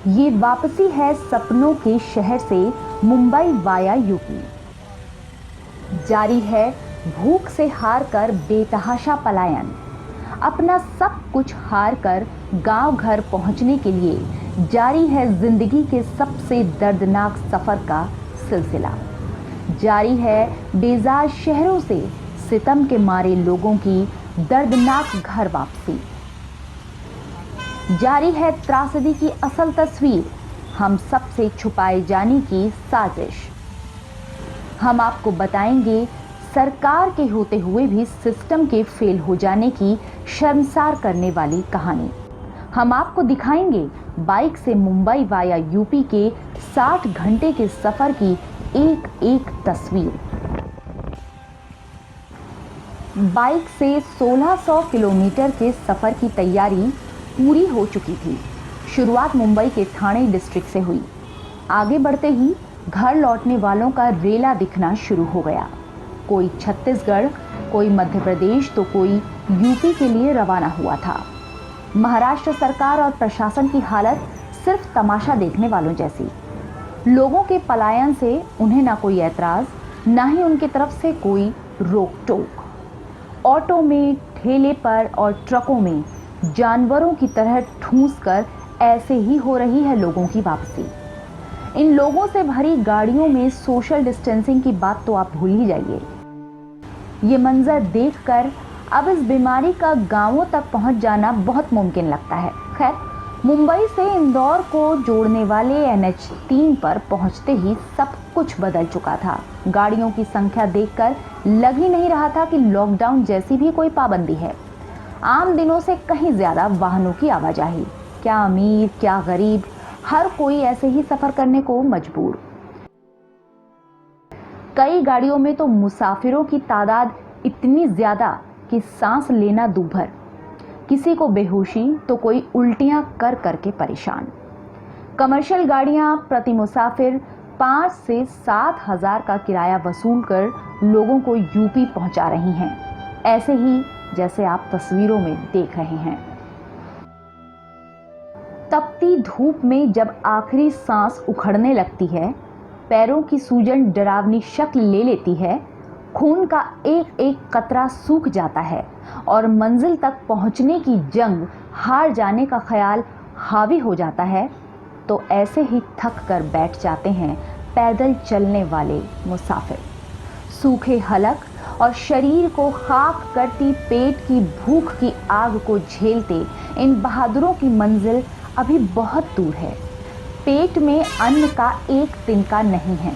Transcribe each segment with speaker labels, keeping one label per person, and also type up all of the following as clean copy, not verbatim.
Speaker 1: ये वापसी है सपनों के शहर से मुंबई वाया यूपी। जारी है भूख से हार कर बेतहाशा पलायन। अपना सब कुछ हार कर गांव घर पहुंचने के लिए जारी है जिंदगी के सबसे दर्दनाक सफर का सिलसिला। जारी है बेजार शहरों से सितम के मारे लोगों की दर्दनाक घर वापसी। जारी है त्रासदी की असल तस्वीर, हम सबसे छुपाए जाने की साजिश। हम आपको बताएंगे सरकार के होते हुए भी सिस्टम के फेल हो जाने की शर्मसार करने वाली कहानी। हम आपको दिखाएंगे बाइक से मुंबई वाया यूपी के 60 घंटे के सफर की एक एक तस्वीर। बाइक से 1600 किलोमीटर के सफर की तैयारी पूरी हो चुकी थी। शुरुआत मुंबई के ठाणे डिस्ट्रिक्ट से हुई। आगे बढ़ते ही घर लौटने वालों का रेला दिखना शुरू हो गया। कोई छत्तीसगढ़, कोई मध्य प्रदेश तो कोई यूपी के लिए रवाना हुआ था। महाराष्ट्र सरकार और प्रशासन की हालत सिर्फ तमाशा देखने वालों जैसी। लोगों के पलायन से उन्हें ना कोई ऐतराज, ना ही उनकी तरफ से कोई रोक टोक। ऑटो में, ठेले पर और ट्रकों में जानवरों की तरह ठूंस कर ऐसे ही हो रही है लोगों की वापसी। इन लोगों से भरी गाड़ियों में सोशल डिस्टेंसिंग की बात तो आप भूल ही जाइए। ये मंजर देखकर अब इस बीमारी का गांवों तक पहुंच जाना बहुत मुमकिन लगता है। खैर, मुंबई से इंदौर को जोड़ने वाले NH3 पर पहुंचते ही सब कुछ बदल चुका था। गाड़ियों की संख्या देखकर लग ही नहीं रहा था कि लॉकडाउन जैसी भी कोई पाबंदी है। आम दिनों से कहीं ज्यादा वाहनों की आवाजाही। क्या अमीर, क्या गरीब, हर कोई ऐसे ही सफर करने को मजबूर। कई गाड़ियों में तो मुसाफिरों की तादाद इतनी ज्यादा कि सांस लेना दूभर। किसी को बेहोशी तो कोई उल्टियां कर करके परेशान। कमर्शियल गाड़ियां प्रति मुसाफिर 5 से 7 हजार का किराया वसूल कर लोगों को यूपी पहुंचा रही हैं, ऐसे ही जैसे आप तस्वीरों में देख रहे हैं। तपती धूप में जब आखिरी सांस उखड़ने लगती है, पैरों की सूजन डरावनी शक्ल ले लेती है, खून का एक एक कतरा सूख जाता है और मंजिल तक पहुंचने की जंग हार जाने का ख्याल हावी हो जाता है, तो ऐसे ही थक कर बैठ जाते हैं पैदल चलने वाले मुसाफिर। सूखे हलक और शरीर को खाक करती पेट की भूख की आग को झेलते इन बहादुरों की मंजिल अभी बहुत दूर है। पेट में अन्न का एक तिनका नहीं है,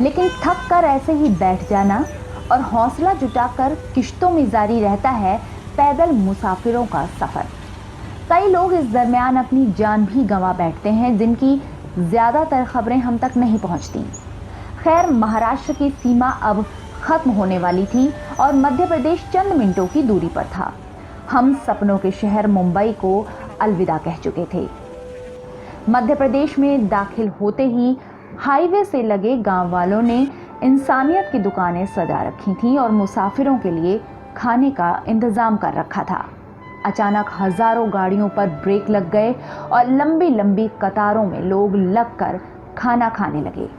Speaker 1: लेकिन थक कर ऐसे ही बैठ जाना और हौसला जुटाकर किश्तों में जारी रहता है पैदल मुसाफिरों का सफर। कई लोग इस दरमियान अपनी जान भी गंवा बैठते हैं, जिनकी ज्यादातर खबरें हम तक नहीं पहुंचती। खैर, महाराष्ट्र की सीमा अब खत्म होने वाली थी और मध्य प्रदेश चंद मिनटों की दूरी पर था। हम सपनों के शहर मुंबई को अलविदा कह चुके थे। मध्य प्रदेश में दाखिल होते ही हाईवे से लगे गांव वालों ने इंसानियत की दुकानें सजा रखी थीं और मुसाफिरों के लिए खाने का इंतजाम कर रखा था। अचानक हजारों गाड़ियों पर ब्रेक लग गए और लंबी लंबी कतारों में लोग लगकर खाना खाने लगे।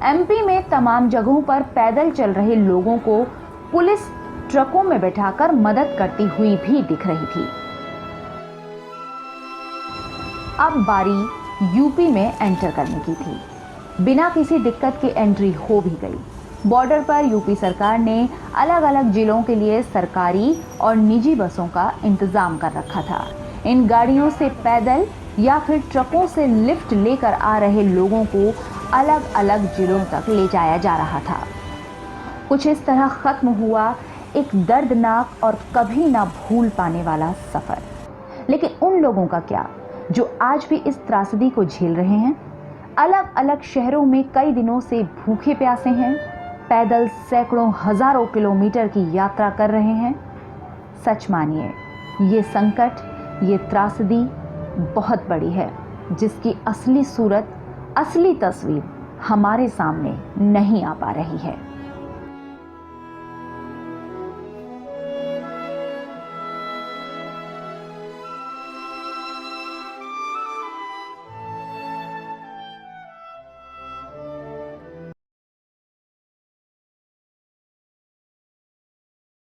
Speaker 1: MP में तमाम जगहों पर पैदल चल रहे लोगों को पुलिस ट्रकों में बैठाकर मदद करती हुई भी दिख रही थी। अब बारी यूपी में एंटर करने की थी। बिना किसी दिक्कत के एंट्री हो भी गई। बॉर्डर पर यूपी सरकार ने अलग अलग जिलों के लिए सरकारी और निजी बसों का इंतजाम कर रखा था। इन गाड़ियों से पैदल या फिर ट्रकों से लिफ्ट लेकर आ रहे लोगों को अलग अलग जिलों तक ले जाया जा रहा था। कुछ इस तरह खत्म हुआ एक दर्दनाक और कभी ना भूल पाने वाला सफर। लेकिन उन लोगों का क्या जो आज भी इस त्रासदी को झेल रहे हैं? अलग अलग शहरों में कई दिनों से भूखे प्यासे हैं, पैदल सैकड़ों हजारों किलोमीटर की यात्रा कर रहे हैं। सच मानिए, ये संकट, ये त्रासदी बहुत बड़ी है, जिसकी असली सूरत, असली तस्वीर हमारे सामने नहीं आ पा रही है।